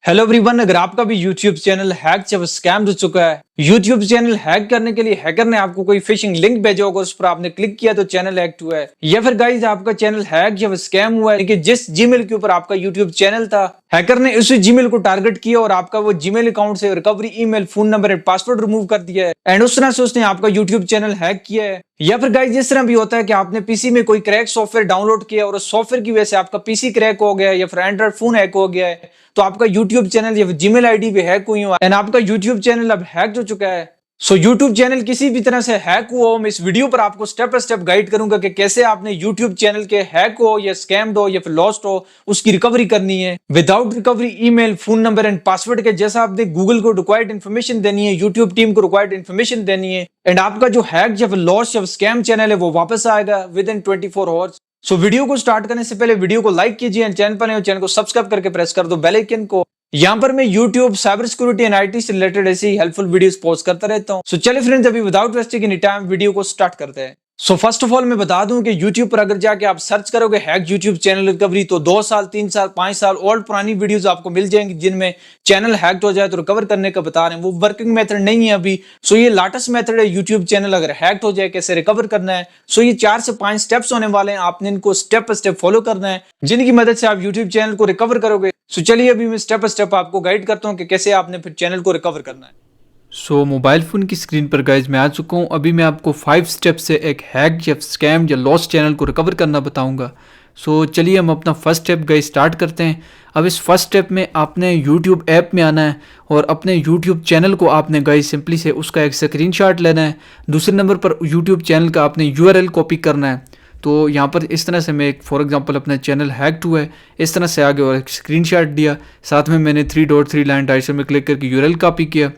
Hello everyone, अगर आपका भी YouTube चैनल हैक या स्कैम हो चुका है, YouTube चैनल हैक करने के लिए हैकर ने आपको कोई फिशिंग लिंक भेजा होगा, उस पर आपने क्लिक किया तो चैनल हैक हुआ है, या फिर गाइस आपका चैनल हैक या स्कैम हुआ है कि जिस जीमेल के ऊपर आपका YouTube चैनल था, हैकर ने उसी जीमेल को टारगेट किया और आपका वो जीमेल अकाउंट से recovery email, phone number and password remove कर दिया है एंड उस तरह से उसने आपका YouTube चैनल हैक किया है। या फिर गाइस इस तरह भी होता है कि आपने पीसी में कोई क्रैक सॉफ्टवेयर डाउनलोड किया और उस सॉफ्टवेयर की वजह से आपका पीसी क्रैक हो गया है या फिर एंड्रॉइड फोन हैक हो गया है, तो आपका YouTube चैनल या जीमेल आईडी भी हैक हुई है एंड आपका YouTube चैनल अब हैक हो चुका है। सो YouTube चैनल किसी भी तरह से हैक हुआ हो, मैं इस वीडियो पर आपको स्टेप बाय स्टेप गाइड करूंगा कि कैसे आपने YouTube चैनल के हैक हो या स्कैम्ड हो या फिर लॉस्ट हो, उसकी रिकवरी करनी है without recovery email, phone number and password के। जैसा आपने गूगल को रिक्वायर्ड इन्फॉर्मेशन देनी है, YouTube टीम को रिक्वायर्ड इन्फॉर्मेशन देनी है एंड आपका जो हैक या फिर लॉस्ट या स्कैम चैनल है वो वापस आएगा with in 24 hours. So video को स्टार्ट करने से पहले वीडियो को लाइक कीजिए एंड चैनल पर नए हो चैनल को सब्सक्राइब करके प्रेस कर दो बेल आइकन को। यहाँ पर मैं YouTube cyber security and IT से रिलेटेड ऐसी हेल्पफुल वीडियोस पोस्ट करता रहता हूँ। सो चलिए फ्रेंड्स, अभी without wasting any time video को स्टार्ट करते हैं। सो फर्स्ट ऑफ ऑल मैं बता दूं कि YouTube पर अगर जाके आप सर्च करोगे हैक YouTube चैनल रिकवरी, तो 2 साल 3 साल 5 साल ओल्ड पुरानी वीडियोस आपको मिल जाएंगी जिनमें चैनल हैक हो जाए तो रिकवर करने का बता रहे हैं। वो वर्किंग मेथड नहीं है अभी। सो ये लेटेस्ट मेथड है, YouTube चैनल अगर हैक हो जाए कैसे रिकवर करना है। सो ये 4 से 5 स्टेप्स होने वाले हैं, आपने इनको स्टेप बाय स्टेप फॉलो करना है जिनकी मदद से आप YouTube चैनल को रिकवर करोगे। सो चलिए अभी मैं स्टेप बाय स्टेप आपको गाइड करता हूँ कि कैसे आपने फिर चैनल को रिकवर करना है। मोबाइल फ़ोन की स्क्रीन पर गाइज मैं आ चुका हूँ। अभी मैं आपको 5 स्टेप से एक हैक या स्कैम या लॉस्ट चैनल को रिकवर करना बताऊँगा। चलिए हम अपना फर्स्ट स्टेप गाइज स्टार्ट करते हैं। अब इस फर्स्ट स्टेप में आपने YouTube ऐप में आना है और अपने YouTube चैनल को आपने गाइज सिंपली से उसका एक स्क्रीनशॉट लेना है। दूसरे नंबर पर YouTube चैनल का आपने URL कॉपी करना है। तो यहाँ पर इस तरह से मैं एक फॉर एग्जांपल अपना चैनल हैक्ड हुआ है, इस तरह से आगे और एक स्क्रीनशॉट दिया, साथ में मैंने 3.3 लाइन टाइटल में क्लिक करके URL कॉपी किया।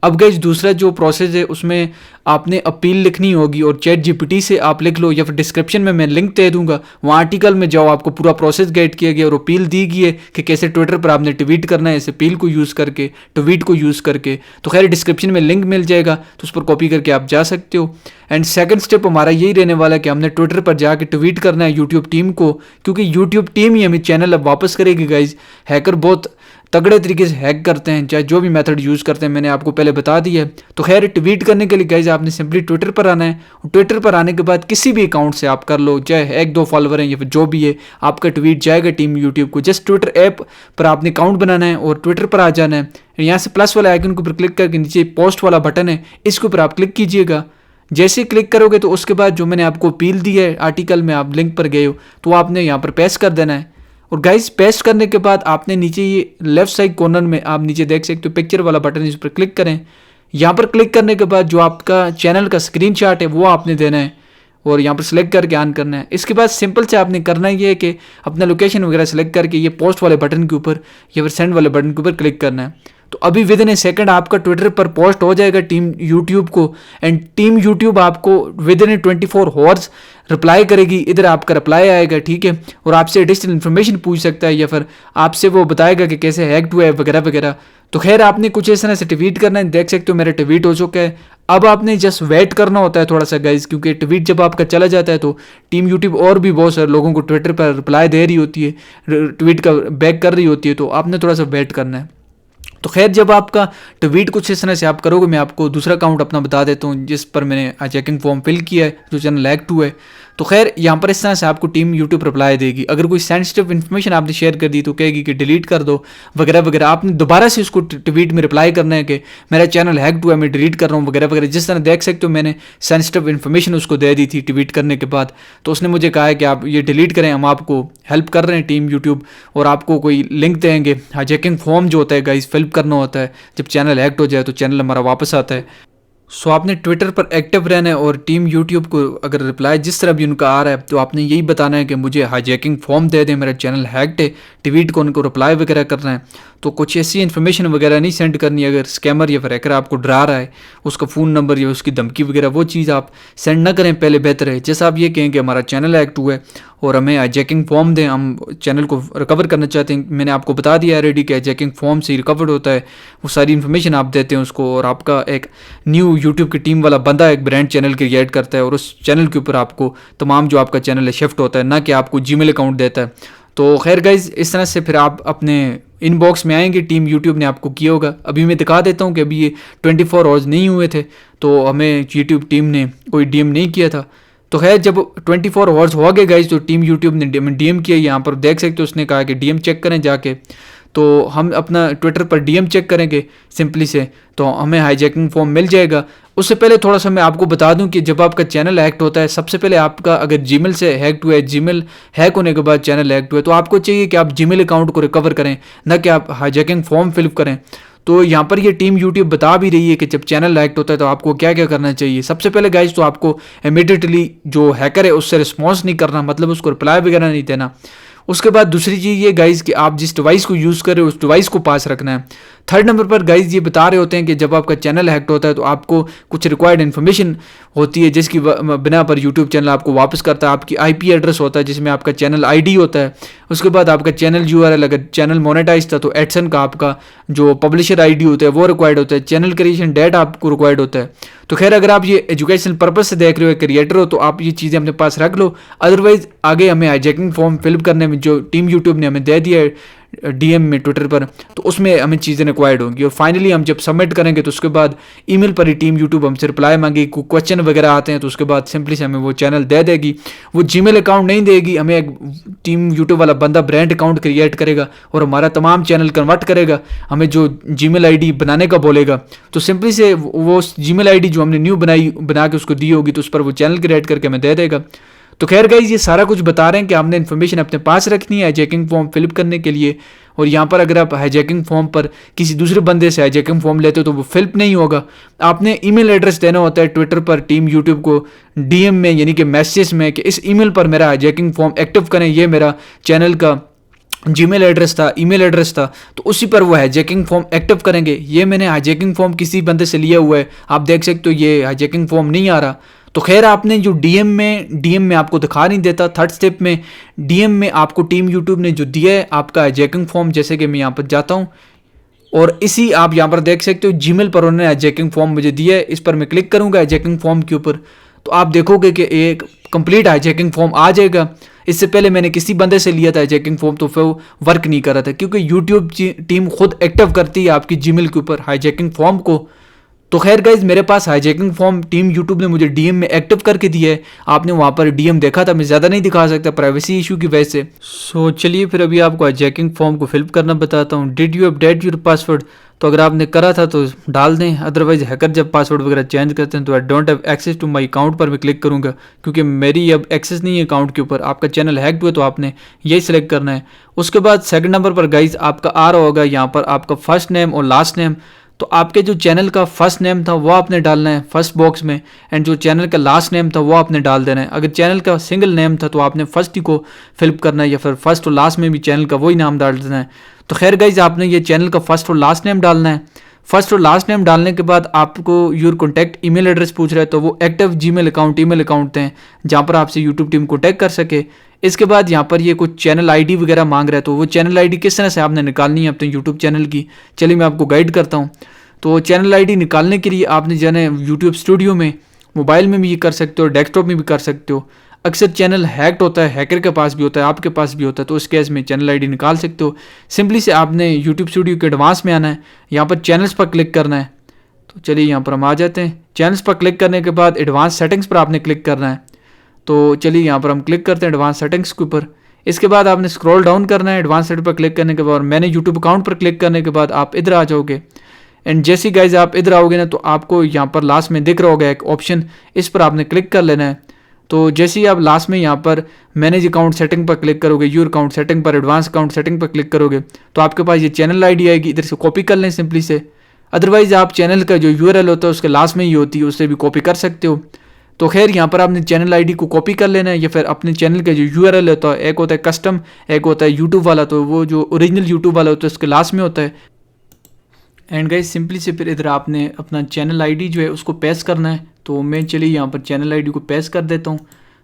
अब गाइज दूसरा जो प्रोसेस है उसमें आपने अपील लिखनी होगी और ChatGPT से आप लिख लो या फिर डिस्क्रिप्शन में मैं लिंक दे दूंगा, वहाँ आर्टिकल में जाओ, आपको पूरा प्रोसेस गाइड किया गया और अपील दी गई है कि कैसे ट्विटर पर आपने ट्वीट करना है इस अपील को यूज़ करके, ट्वीट को यूज़ करके। तो खैर डिस्क्रिप्शन में लिंक मिल जाएगा तो उस पर कॉपी करके आप जा सकते हो। एंड सेकंड स्टेप हमारा यही रहने वाला है कि हमने ट्विटर पर जाके ट्वीट करना है यूट्यूब टीम को, क्योंकि यूट्यूब टीम ही हमें चैनल अब वापस करेगी गाइज। हैकर बहुत तगड़े तरीके से हैक करते हैं, चाहे जो भी मेथड यूज़ करते हैं मैंने आपको पहले बता दिया है। तो खैर ट्वीट करने के लिए गाइज आपने सिंपली ट्विटर पर आना है और ट्विटर पर आने के बाद किसी भी अकाउंट से आप कर लो, चाहे 1-2 फॉलोवर हैं या फिर जो भी है, आपका ट्वीट जाएगा टीम यूट्यूब को। जस्ट ट्विटर ऐप पर आपने अकाउंट बनाना है और ट्विटर पर आ जाना है। यहाँ से प्लस वाला आइकन के ऊपर क्लिक करके नीचे पोस्ट वाला बटन है, इसके ऊपर आप क्लिक कीजिएगा। जैसे क्लिक करोगे तो उसके बाद जो मैंने आपको अपील दी है आर्टिकल में, आप लिंक पर गए हो तो आपने यहाँ पर पेस्ट कर देना है। और गाइस पेस्ट करने के बाद आपने नीचे ये लेफ्ट साइड कॉर्नर में आप नीचे देख सकते हो पिक्चर वाला बटन, इस पर क्लिक करें। यहाँ पर क्लिक करने के बाद जो आपका चैनल का स्क्रीनशॉट है वो आपने देना है और यहाँ पर सिलेक्ट करके ऑन करना है। इसके बाद सिंपल से आपने करना ये है कि अपना लोकेशन वगैरह सेलेक्ट करके ये पोस्ट वाले बटन के ऊपर या फिर सेंड वाले बटन के ऊपर क्लिक करना है। तो अभी विद इन ए सेकंड आपका ट्विटर पर पोस्ट हो जाएगा टीम यूट्यूब को एंड टीम यूट्यूब आपको विद इन 24 आवर्स रिप्लाई करेगी। इधर आपका रिप्लाई आएगा, ठीक है, और आपसे एडिशनल इन्फॉर्मेशन पूछ सकता है या फिर आपसे वो बताएगा कि कैसे हैक्ड हुआ है वगैरह वगैरह। तो खैर आपने कुछ इस तरह से ट्वीट करना है, देख सकते हो मेरा ट्वीट हो चुका है। अब आपने जस्ट वेट करना होता है थोड़ा सा गाइज, क्योंकि ट्वीट जब आपका चला जाता है तो टीम यूट्यूब और भी बहुत सारे लोगों को ट्विटर पर रिप्लाई दे रही होती है, ट्वीट का बैक कर रही होती है, तो आपने थोड़ा सा वेट करना है। तो खैर जब आपका ट्वीट कुछ इस तरह से आप करोगे, मैं आपको दूसरा अकाउंट अपना बता देता हूँ जिस पर मैंने चेकिंग फॉर्म फिल किया है, जो चैनल हैक्ड हुआ है। तो खैर यहाँ पर इस तरह से आपको टीम यूट्यूब रिप्लाई देगी। अगर कोई सेंसिटिव इन्फॉर्मेशन आपने शेयर कर दी तो कहेगी कि डिलीट कर दो वगैरह वगैरह। आपने दोबारा से उसको ट्वीट में रिप्लाई करना है कि मेरा चैनल हैक्ड हुआ है, मैं डिलीट कर रहा हूँ वगैरह वगैरह। जिस तरह देख सकते हो मैंने सेंसिटिव इन्फॉर्मेशन उसको दे दी थी ट्वीट करने के बाद, तो उसने मुझे कहा है कि आप ये डिलीट करें, हम आपको हेल्प कर रहे हैं टीम यूट्यूब, और आपको कोई लिंक देंगे। चेकिंग फॉर्म जो होता है गाइस फिल करना होता है, जब चैनल हैक्ड हो जाए तो चैनल हमारा वापस आता है। आपने ट्विटर पर एक्टिव रहना है और टीम यूट्यूब को अगर रिप्लाई जिस तरह भी उनका आ रहा है तो आपने यही बताना है कि मुझे हाईजैकिंग फॉर्म दे दें, मेरा चैनल हैक्ड है, ट्वीट को उनको रिप्लाई वगैरह करना है। तो कुछ ऐसी इन्फॉर्मेशन वगैरह नहीं सेंड करनी। अगर स्कैमर या फिर हैकर आपको डरा रहा है, उसका फ़ोन नंबर या उसकी धमकी वगैरह वो चीज़ आप सेंड ना करें, पहले बेहतर है। जैसा आप ये कहें कि हमारा चैनल हैक्ड हुआ है और हमें हाईजैकिंग फॉर्म दें, हम चैनल को रिकवर करना चाहते हैं। मैंने आपको बता दिया ऑलरेडी कि हाईजैकिंग फॉर्म से रिकवर्ड होता है, वो सारी इन्फॉर्मेशन आप देते हैं उसको, और आपका एक न्यू यूट्यूब की टीम वाला बंदा एक ब्रांड चैनल क्रिएट करता है और उस चैनल के ऊपर आपको तमाम जो आपका चैनल है शिफ्ट होता है, ना कि आपको जीमेल अकाउंट देता है। तो खैर गाइज इस तरह से फिर आप अपने इनबॉक्स में आएंगे, टीम यूट्यूब ने आपको किया होगा। अभी मैं दिखा देता हूँ कि अभी ये 24 आवर्स नहीं हुए थे तो हमें यूट्यूब टीम ने कोई डीएम नहीं किया था। तो खैर जब 24 आवर्स हो गए गाइज तो टीम यूट्यूब ने डीएम किया, यहाँ पर देख सकते हो उसने कहा कि डीएम चेक करें जाके। तो हम अपना ट्विटर पर डीएम चेक करेंगे सिंपली से, तो हमें हाईजैकिंग फॉर्म मिल जाएगा। उससे पहले थोड़ा सा मैं आपको बता दूं कि जब आपका चैनल हैक होता है, सबसे पहले आपका अगर जीमेल से हैक हुआ है, जीमेल हैक होने के बाद चैनल हैक हुआ है, तो आपको चाहिए कि आप जीमेल अकाउंट को रिकवर करें, ना कि आप हाईजैकिंग फॉर्म फिलअप करें। तो यहाँ पर ये टीम यूट्यूब बता भी रही है कि जब चैनल हैक होता है तो आपको क्या क्या करना चाहिए। सबसे पहले गाइज तो आपको इमीडिएटली जो हैकर है उससे रिस्पॉन्स नहीं करना, मतलब उसको रिप्लाई वगैरह नहीं देना। उसके बाद दूसरी चीज़ ये गाइज कि आप जिस डिवाइस को यूज़ कर रहे हो उस डिवाइस को पास रखना है। थर्ड नंबर पर गाइज ये बता रहे होते हैं कि जब आपका चैनल हैक होता है तो आपको कुछ रिक्वायर्ड इन्फॉर्मेशन होती है जिसकी बिना पर यूट्यूब चैनल आपको वापस करता है। आपकी आईपी एड्रेस होता है जिसमें आपका चैनल आईडी होता है। उसके बाद आपका चैनल यूआरएल, अगर चैनल मोनेटाइज था तो एडसन का आपका जो पब्लिशर आईडी होता है वो रिक्वायर्ड होता है। चैनल क्रिएशन डेट आपको रिक्वायर्ड होता है। तो खैर अगर आप ये एजुकेशनल पर्पज से देख रहे हो, क्रिएटर हो, तो आप ये चीज़ें अपने पास रख लो। अदरवाइज आगे हमें हाईजैकिंग फॉर्म फिलअप करने में जो टीम यूट्यूब ने हमें दे दिया है डीएम में ट्विटर पर, तो उसमें हमें चीज़ें रिक्वायर्ड होंगी। और फाइनली हम जब सबमिट करेंगे तो उसके बाद ईमेल पर ही टीम यूट्यूब हमसे रिप्लाई मांगेगी। कोई क्वेश्चन वगैरह आते हैं तो उसके बाद सिंपली से हमें वो चैनल दे देगी। वो जीमेल अकाउंट नहीं देगी, हमें एक टीम यूट्यूब वाला बंदा ब्रांड अकाउंट क्रिएट करेगा और हमारा तमाम चैनल कन्वर्ट करेगा। हमें जो जीमेल आईडी बनाने का बोलेगा तो सिंपली से वो जीमेल आईडी जो हमने न्यू बना के उसको दी होगी तो उस पर वो चैनल क्रिएट करके हमें दे देगा। तो खैर गाइज ये सारा कुछ बता रहे हैं कि आपने इन्फॉर्मेशन अपने पास रखनी है हाईजैकिंग फॉर्म फिलअप करने के लिए। और यहाँ पर अगर आप हाईजैकिंग फॉर्म पर किसी दूसरे बंदे से हाईजैकिंग फॉर्म लेते हो तो वो फिलअप नहीं होगा। आपने ईमेल एड्रेस देना होता है ट्विटर पर टीम यूट्यूब को डीएम में, यानी कि मैसेज में, कि इस ईमेल पर मेरा हाईजैकिंग फॉर्म एक्टिव करें। ये मेरा चैनल का जीमेल एड्रेस था, ईमेल एड्रेस था, तो उसी पर वो हाईजैकिंग फॉर्म एक्टिव करेंगे। ये मैंने हाईजैकिंग फॉर्म किसी बंदे से लिया हुआ है, आप देख सकते हो ये हाईजैकिंग फॉर्म नहीं आ रहा। तो खैर आपने जो डीएम में आपको दिखा नहीं देता। थर्ड स्टेप में डीएम में आपको टीम यूट्यूब ने जो दिया है आपका हाईजैकिंग फॉर्म, जैसे कि मैं यहाँ पर जाता हूँ और इसी आप यहाँ पर देख सकते हो जीमेल पर उन्होंने हाईजैकिंग फॉर्म मुझे दिया है। इस पर मैं क्लिक करूँगा हाईजैकिंग फॉर्म के ऊपर, तो आप देखोगे कि एक कंप्लीट हाईजैकिंग फॉर्म आ जाएगा। इससे पहले मैंने किसी बंदे से लिया था हाईजैकिंग फॉर्म तो फिर वो वर्क नहीं कर रहा था, क्योंकि यूट्यूब टीम खुद एक्टिव करती है आपकी जीमेल के ऊपर हाईजैकिंग फॉर्म को। तो खैर गाइज मेरे पास हाईजैकिंग फॉर्म टीम यूट्यूब ने मुझे डीएम में एक्टिव करके दिया है। आपने वहाँ पर डीएम देखा था, मैं ज़्यादा नहीं दिखा सकता प्राइवेसी इशू की वजह से। सो चलिए फिर अभी आपको हाईजैकिंग फॉर्म को फिलअप करना बताता हूँ। Did you update your password, तो अगर आपने करा था तो डाल दें, अदरवाइज हैकर जब पासवर्ड वगैरह चेंज करते हैं तो I don't have access to my account पर मैं क्लिक करूँगा, क्योंकि मेरी अब एक्सेस नहीं है अकाउंट के ऊपर। आपका चैनल हैक्ड हुआ तो आपने यही सिलेक्ट करना है। उसके बाद सेकंड नंबर पर गाइज आपका आ रहा होगा यहाँ पर आपका फर्स्ट नेम और लास्ट नेम। तो आपके जो चैनल का फर्स्ट नेम था वो आपने डालना है फर्स्ट बॉक्स में, एंड जो चैनल का लास्ट नेम था वो आपने डाल देना है। अगर चैनल का सिंगल नेम था तो आपने फर्स्ट ही को फिलअप करना है, या फिर फर्स्ट और लास्ट में भी चैनल का वही नाम डाल देना है। तो खैर गाइज आपने ये चैनल का फर्स्ट और लास्ट नेम डालना है। फर्स्ट और लास्ट नेम डालने के बाद आपको योर कॉन्टैक्ट ईमेल एड्रेस पूछ रहा है, तो वो active Gmail account email account हैं जहाँ पर आपसे यूट्यूब टीम कॉन्टैक्ट कर सके। इसके बाद यहाँ पर ये कुछ चैनल आईडी वगैरह मांग रहा है, तो वो चैनल आईडी किस तरह से आपने निकालनी है अपने यूट्यूब चैनल की, चलिए मैं आपको गाइड करता हूँ। तो चैनल आईडी निकालने के लिए आपने जाना है यूट्यूब स्टूडियो में, मोबाइल में भी ये कर सकते हो, डेस्कटॉप में भी कर सकते हो। अक्सर चैनल हैक्ड होता है, हैकर के पास भी होता है, आपके पास भी होता है, तो उस केस में चैनल आईडी निकाल सकते हो। सिंपली से आपने यूट्यूब स्टूडियो के एडवांस में आना है, यहाँ पर चैनल्स पर क्लिक करना है। तो चलिए यहाँ पर हम आ जाते हैं। चैनल्स पर क्लिक करने के बाद एडवांस सेटिंग्स पर आपने क्लिक करना है। तो चलिए यहाँ पर हम क्लिक करते हैं एडवांस सेटिंग्स के ऊपर। इसके बाद आपने स्क्रॉल डाउन करना है एडवांस सेटिंग पर क्लिक करने के बाद, मैंने यूट्यूब अकाउंट पर क्लिक करने के बाद आप इधर आ जाओगे। एंड जैसे गाइज आप इधर आओगे ना, तो आपको यहाँ पर लास्ट में दिख रहा होगा एक ऑप्शन, इस पर आपने क्लिक कर लेना है। तो जैसे ही आप लास्ट में यहाँ पर मैनेज अकाउंट सेटिंग पर क्लिक करोगे, यूर अकाउंट सेटिंग पर एडवांस अकाउंट सेटिंग पर क्लिक करोगे, तो आपके पास ये चैनल आईडी आएगी, इधर से कॉपी कर लें सिंपली से। अदरवाइज आप चैनल का जो यूआरएल होता है उसके लास्ट में ही होती है, उससे भी कॉपी कर सकते हो। तो खैर यहाँ पर आपने चैनल आईडी को कॉपी कर लेना है, या फिर अपने चैनल का जो यूआरएल होता है, एक होता है कस्टम, एक होता है यूट्यूब वाला, तो वो जो ओरिजिनल यूट्यूब वाला होता है उसके लास्ट में होता है। एंड गाइज सिंपली से फिर इधर आपने अपना चैनल आईडी जो है उसको पेस्ट करना है। तो मैं चलिए यहाँ पर चैनल आईडी को पेस्ट कर देता हूँ।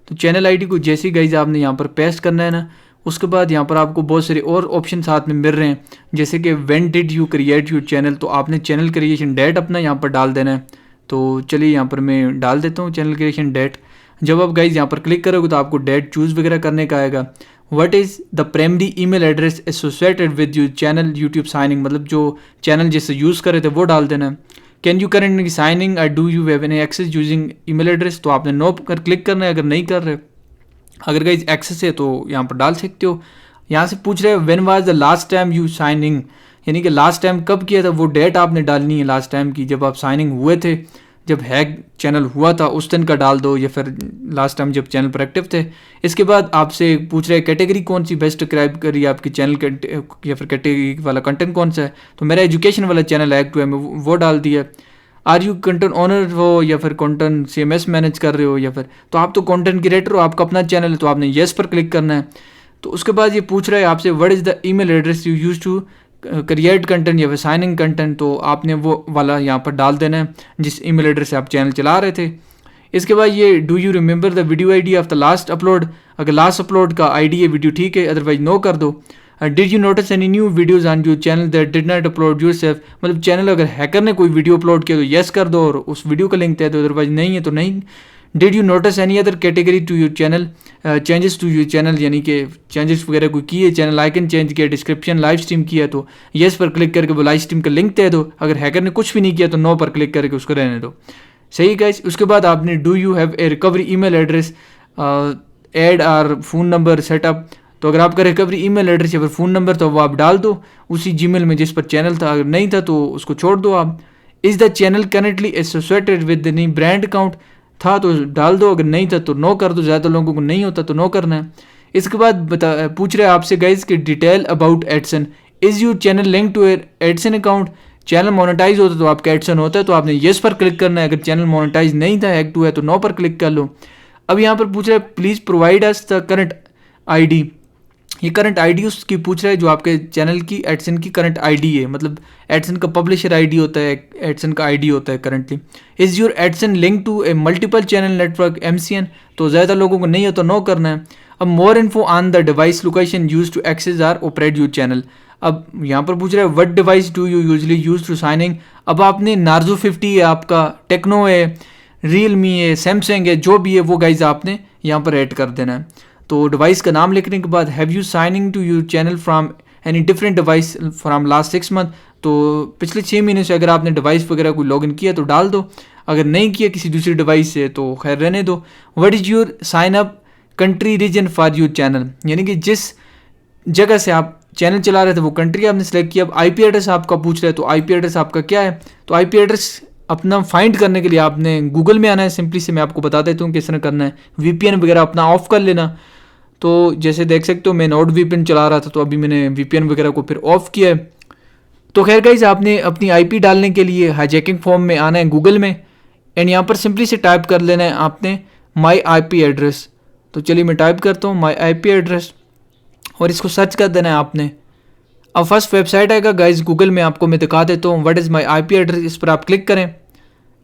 तो चैनल आईडी को जैसे ही गाइज आपने यहाँ पर पेस्ट करना है ना, उसके बाद यहाँ पर आपको बहुत सारे और ऑप्शन साथ में मिल रहे हैं, जैसे कि when did you create your channel, तो आपने चैनल क्रिएशन डेट अपना यहाँ पर डाल देना है। तो चलिए यहाँ पर मैं डाल देता हूँ चैनल क्रिएशन डेट। जब आप गाइज यहाँ पर क्लिक करोगे तो आपको डेट चूज़ वगैरह करने का आएगा। What is the primary email address associated with your channel YouTube signing, मतलब जो चैनल जैसे यूज़ करे थे वो डाल देना है। कैन यू करेंटली साइनिंग और do you have any access using email address, तो आपने नो पर क्लिक करना है अगर नहीं कर रहे। अगर गाइज एक्सेस है तो यहाँ पर डाल सकते हो। यहाँ से पूछ रहे हैं when was the last time you signing, यानी कि लास्ट टाइम कब किया था, वो डेट आपने डालनी है लास्ट टाइम की जब आप साइनिंग हुए थे, जब हैक चैनल हुआ था उस दिन का डाल दो, या फिर लास्ट टाइम जब चैनल पर एक्टिव थे। इसके बाद आपसे पूछ रहे हैं कैटेगरी कौन सी बेस्ट डिस्क्राइब करी आपकी चैनल या फिर कैटेगरी वाला कंटेंट कौन सा है, तो मेरा एजुकेशन वाला चैनल एक्टिव है, मैं वो डाल दिया। आर यू कंटेंट ओनर हो या फिर कंटेंट CMS मैनेज कर रहे हो, या फिर तो आप तो कंटेंट क्रिएटर हो, आपका अपना चैनल है तो आपने येस पर क्लिक करना है। तो उसके बाद ये पूछ रहा है आपसे what is the email address you use to create content या फिर साइनिंग कंटेंट, तो आपने वो वाला यहाँ पर डाल देना है जिस ईमेल एड्रेस से आप चैनल चला रहे थे। इसके बाद ये do you remember the video ID of the last upload, अगर लास्ट अपलोड का ID है वीडियो ठीक है, अदरवाइज नो कर दो। Did you notice any new videos on your channel that did not upload yourself, मतलब चैनल अगर hacker ने कोई वीडियो अपलोड किया तो येस कर दो और उस वीडियो का लिंक दे दो, अदरवाइज नहीं है तो नहीं। Did you notice any other category to your channel, changes to your channel, यानी कि चेंजेस वगैरह कोई किए, चैनल आइकन चेंज किया, डिस्क्रिप्शन लाइव स्ट्रीम किया तो येस पर क्लिक करके वो लाइव स्ट्रीम का लिंक दे दो। अगर हैकर ने कुछ भी नहीं किया तो नो पर क्लिक करके उसको रहने दो। सही गाइस। उसके बाद आपने do you have a recovery email address add or phone number setup, तो अगर आपका रिकवरी ईमेल एड्रेस या फिर फ़ोन नंबर तो वो आप डाल दो उसी जीमेल में जिस पर चैनल था, अगर नहीं था तो उसको छोड़ दो आप। Is the channel currently associated with the brand account, था तो डाल दो, अगर नहीं था तो नो कर दो, ज़्यादा लोगों को नहीं होता तो नो करना है। इसके बाद पूछ रहे हैं आपसे गाइज कि detail about AdSense, is your channel link to AdSense account, channel monetize होता है तो आपका एडसन होता है तो आपने येस पर क्लिक करना है, अगर चैनल मोनेटाइज नहीं था एक्टिव है तो नो पर क्लिक कर लो। अब यहाँ पर पूछ रहा है please provide us the current ID, ये करंट ID उसकी पूछ रहा है जो आपके चैनल की एडसन की करंट ID है, मतलब एडसन का पब्लिशर ID होता है, एडसन का ID होता है currently. Is your AdSense link to a multiple channel network MCN, तो ज़्यादा लोगों को नहीं हो तो नो करना है। अब more info on the device location use to access or operate your channel, अब यहाँ पर पूछ रहा है what device do you usually use to signing, अब आपने नार्जो 50 है, आपका टेक्नो है, रियलमी है, सैमसंग है, जो भी है वो गाइज आपने यहाँ पर ऐड कर देना है। तो डिवाइस का नाम लिखने के बाद have you signing to your channel from any different device from last 6 month, तो पिछले 6 महीने से अगर आपने डिवाइस वगैरह कोई लॉगिन किया तो डाल दो, अगर नहीं किया किसी दूसरी डिवाइस से तो खैर रहने दो। What is your sign up country region for your channel, यानी कि जिस जगह से आप चैनल चला रहे थे वो कंट्री आपने सेलेक्ट किया। अब IP एड्रेस आपका पूछ रहा है तो IP एड्रेस आपका क्या है, तो IP एड्रेस अपना फाइंड करने के लिए आपने गूगल में आना है, सिंपली से मैं आपको बता देता हूँ किस तरह करना है। VPN वगैरह अपना ऑफ कर लेना, तो जैसे देख सकते हो मैं नोड VPN चला रहा था तो अभी मैंने VPN वगैरह को फिर ऑफ किया है। तो खैर गाइज आपने अपनी IP डालने के लिए हाईजैकिंग फॉर्म में आना है गूगल में, एंड यहाँ पर सिंपली से टाइप कर लेना है आपने माई IP एड्रेस, तो चलिए मैं टाइप करता हूँ माई IP एड्रेस और इसको सर्च कर देना है आपने। अब फर्स्ट वेबसाइट आएगा गाइज गूगल में, आपको मैं दिखा देता हूँ what is my IP address, इस पर आप क्लिक करें।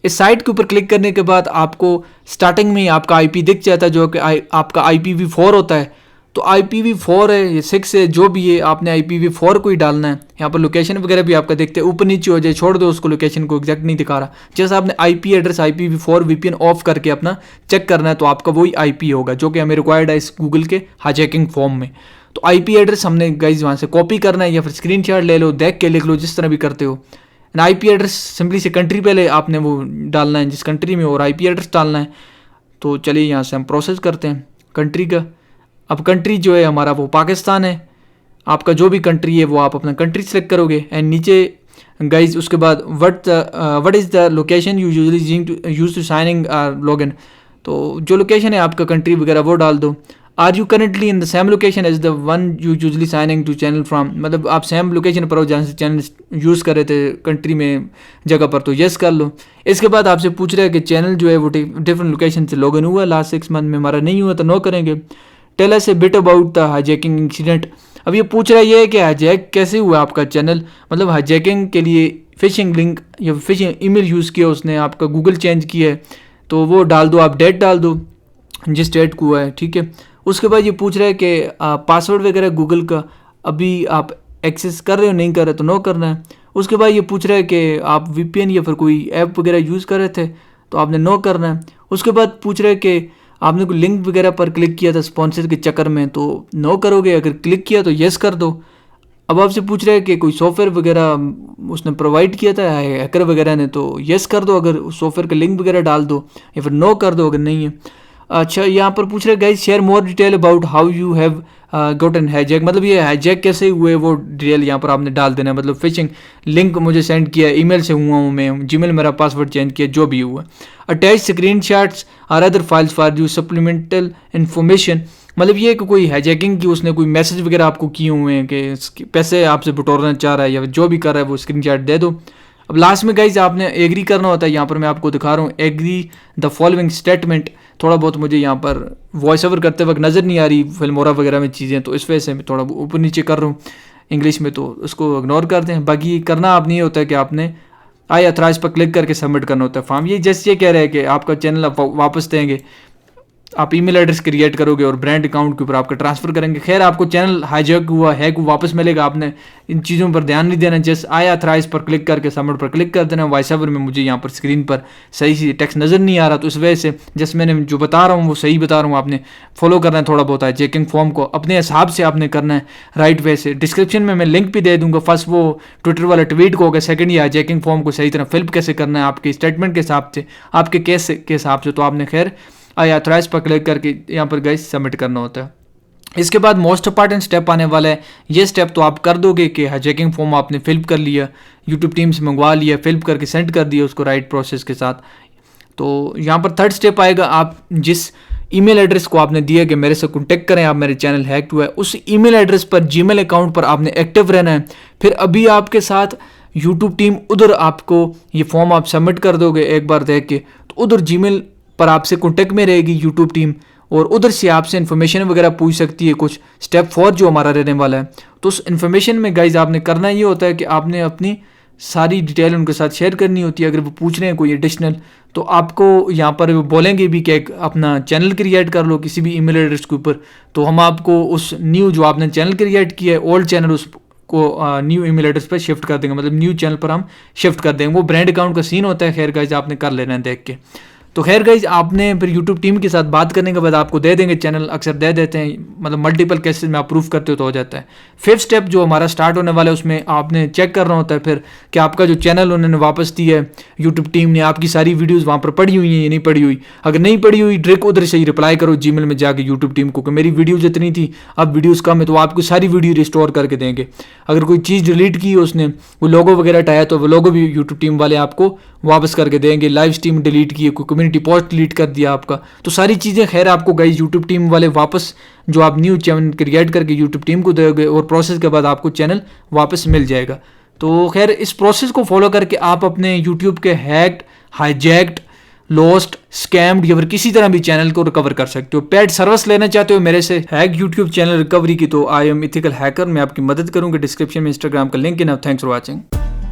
इस साइट के ऊपर क्लिक करने के बाद आपको स्टार्टिंग में ही आपका IP दिख जाता है जो कि आपका IPv4 होता है, तो IPv4 है या 6 है जो भी है आपने IPv4 को ही डालना है। यहाँ पर लोकेशन वगैरह भी आपका देखते हैं ऊपर नीचे हो जाए, छोड़ दो उसको, लोकेशन को एग्जैक्ट नहीं दिखा रहा, जैसे आपने IP address IPv4 VPN of करके अपना चेक करना है तो आपका वही IP होगा जो कि हमें रिक्वायर्ड है इस गूगल के हाईजैकिंग फॉर्म में। तो IP एड्रेस हमने गाइज वहाँ से कॉपी करना है या फिर स्क्रीनशॉट ले लो, देख के लिख लो, जिस तरह भी करते हो। IP एड्रेस सिंपली से कंट्री पहले आपने वो डालना है जिस कंट्री में, और IP एड्रेस डालना है। तो चलिए यहाँ से हम प्रोसेस करते हैं कंट्री का। अब कंट्री जो है हमारा वो पाकिस्तान है, आपका जो भी कंट्री है वो आप अपना कंट्री सेलेक्ट करोगे, एंड नीचे गाइज उसके बाद what is the location you usually use to signing login, तो जो लोकेशन है आपका कंट्री वगैरह वो डाल दो। Are you currently in the same location as the one you usually signing to channel from, मतलब आप सेम लोकेशन पर हो जहाँ से चैनल यूज़ कर रहे थे कंट्री में जगह पर, तो येस कर लो। इसके बाद आपसे पूछ रहा है कि चैनल जो है वो डिफरेंट लोकेशन से लॉगिन हुआ लास्ट 6 मंथ में, हमारा नहीं हुआ तो नो करेंगे। Tell us a bit about the hijacking incident, अब ये पूछ रहा है ये कि हाईजैक कैसे हुआ आपका चैनल, मतलब हाईजैकिंग के लिए फिशिंग लिंक या फिशिंग ईमेल यूज़ किया उसने, आपका गूगल चेंज किया है तो वो डाल दो, आप डेट डाल दो जिस डेट को हुआ है, ठीक है। उसके बाद ये पूछ रहा है कि पासवर्ड वगैरह गूगल का अभी आप एक्सेस कर रहे हो नहीं कर रहे तो नो करना है। उसके बाद ये पूछ रहा है कि आप VPN या फिर कोई ऐप वगैरह यूज़ कर रहे थे तो आपने नो करना है। उसके बाद पूछ रहा है कि आपने कोई लिंक वगैरह पर क्लिक किया था स्पॉन्सर के चक्कर में तो नो करोगे, अगर क्लिक किया तो येस कर दो। अब आपसे पूछ रहा है कि कोई सॉफ्टवेयर वगैरह उसने प्रोवाइड किया था हैकर वगैरह ने, तो येस कर दो अगर सॉफ्टवेयर का लिंक वगैरह डाल दो, या फिर नो कर दो अगर नहीं है। अच्छा, यहाँ पर पूछ रहे guys share more detail about how you have Gotan hijack, मतलब ये हाईजैक कैसे हुए वो डिटेल यहाँ पर आपने डाल देना है। मतलब फिशिंग लिंक मुझे सेंड किया, ईमेल से हुआ हूँ मैं, जीमेल मेरा पासवर्ड चेंज किया, जो भी हुआ। अटैच स्क्रीनशॉट्स और other files for you supplemental information, मतलब ये कि कोई हाईजैकिंग की उसने कोई मैसेज वगैरह आपको किए हुए हैं कि पैसे आपसे बटोरना चाह रहा है या जो भी कर रहा है वो स्क्रीनशॉट दे दो। अब लास्ट में गाइज आपने एग्री करना होता है, यहाँ पर मैं आपको दिखा रहा हूँ एग्री द फॉलोइंग स्टेटमेंट। थोड़ा बहुत मुझे यहाँ पर वॉइस ओवर करते वक्त नज़र नहीं आ रही फिल्मोरा वगैरह में चीज़ें, तो इस वजह से मैं थोड़ा ऊपर नीचे कर रहा हूँ इंग्लिश में, तो उसको इग्नोर करते हैं। बाकी करना आप नहीं होता है कि आपने आई अथराइज पर क्लिक करके सबमिट करना होता है फॉर्म। ये जस्ट ये कह रहे हैं कि आपका चैनल आप वापस देंगे, आप ईमेल एड्रेस क्रिएट करोगे और ब्रांड अकाउंट के ऊपर आपका ट्रांसफर करेंगे। खैर आपको चैनल हाईजैक हुआ हैक वापस मिलेगा, आपने इन चीज़ों पर ध्यान नहीं देना। जस्ट आई अथराइज पर क्लिक करके सबमिट पर क्लिक कर देना। वॉइस ओवर में मुझे यहाँ पर स्क्रीन पर सही से टेक्स्ट नज़र नहीं आ रहा, तो इस वजह से जस्ट मैंने जो बता रहा हूँ वो सही बता रहा हूँ। आपने फॉलो करना है थोड़ा बहुत हाईजैकिंग फॉर्म को, अपने हिसाब से आपने करना है राइट वे से। डिस्क्रिप्शन में मैं लिंक भी दे दूंगा, फर्स्ट वो ट्विटर वाला ट्वीट को होगा, सेकंड ये हाईजैकिंग फॉर्म को सही तरह फिल कैसे करना है आपके स्टेटमेंट के हिसाब से, आपके केस के हिसाब से। तो आपने खैर आई अथराइज पर क्लिक करके यहाँ पर गाइस सबमिट करना होता है। इसके बाद मोस्ट इंपॉर्टेंट स्टेप आने वाला है। ये स्टेप तो आप कर दोगे कि हाईजैकिंग फॉर्म आपने फिल कर लिया, यूट्यूब टीम से मंगवा लिया, फिल करके सेंड कर दिया उसको राइट प्रोसेस के साथ। तो यहाँ पर थर्ड स्टेप आएगा, आप जिस ईमेल एड्रेस को आपने दिया कि मेरे से कॉन्टेक्ट करें, आप मेरे चैनल हैक हुआ है, उस ईमेल एड्रेस पर जीमेल अकाउंट पर आपने एक्टिव रहना है। फिर अभी आपके साथ यूट्यूब टीम उधर आपको ये फॉर्म आप सबमिट कर दोगे एक बार देख के, तो उधर जीमेल पर आपसे कॉन्टेक्ट में रहेगी यूट्यूब टीम, और उधर से आपसे इन्फॉर्मेशन वगैरह पूछ सकती है कुछ। स्टेप 4 जो हमारा रहने वाला है, तो उस इन्फॉर्मेशन में गाइज आपने करना ये होता है कि आपने अपनी सारी डिटेल उनके साथ शेयर करनी होती है। अगर वो पूछ रहे हैं कोई एडिशनल, तो आपको यहाँ पर वो बोलेंगे भी कि एक अपना चैनल क्रिएट कर लो किसी भी ईमेल एड्रेस के ऊपर, तो हम आपको उस न्यू जो आपने चैनल क्रिएट किया है ओल्ड चैनल उसको न्यू ईमेल एड्रेस पर शिफ्ट कर देंगे, मतलब न्यू चैनल पर हम शिफ्ट कर देंगे। वो ब्रांड अकाउंट का सीन होता है। खैर गाइज आपने कर लेना है देख के। तो खैर गाइज आपने फिर यूट्यूब टीम के साथ बात करने के बाद आपको दे देंगे चैनल, अक्सर दे देते हैं, मतलब मल्टीपल केसेस में अप्रूव करते हो तो हो जाता है। फिफ्थ स्टेप जो हमारा स्टार्ट होने वाला है उसमें आपने चेक करना होता है फिर कि आपका जो चैनल उन्होंने वापस दिया है यूट्यूब टीम ने, आपकी सारी वीडियोज़ वहाँ पर पड़ी हुई हैं या नहीं पड़ी हुई। अगर नहीं पड़ी हुई डायरेक्ट उधर से ही रिप्लाई करो जीमेल में जाके यूट्यूब टीम को कि मेरी वीडियोज़ इतनी थी, अब वीडियोज़ कम है, तो आपको सारी वीडियो रिस्टोर करके देंगे। अगर कोई चीज़ डिलीट की उसने, वो लोगो वगैरह हटाया, तो वो लोगो भी यूट्यूब टीम वाले आपको वापस करके देंगे। लाइव स्ट्रीम डिलीट की, कोई कम्युनिटी पोस्ट डिलीट कर दिया आपका, तो सारी चीज़ें खैर आपको गाइज यूट्यूब टीम वाले वापस जो आप न्यू चैनल क्रिएट करके यूट्यूब टीम को दोगे और प्रोसेस के बाद आपको चैनल वापस मिल जाएगा। तो खैर इस प्रोसेस को फॉलो करके आप अपने यूट्यूब के हैक्ड, हाईजैक्ड, लॉस्ट, स्कैम्ड या फिर किसी तरह भी चैनल को रिकवर कर सकते हो। पेड सर्विस लेना चाहते हो मेरे से हैक यूट्यूब चैनल रिकवरी की, तो आई एम इथिकल हैकर, मैं आपकी मदद करूंगा। डिस्क्रिप्शन में इंस्टाग्राम का लिंक है ना। Thanks for watching.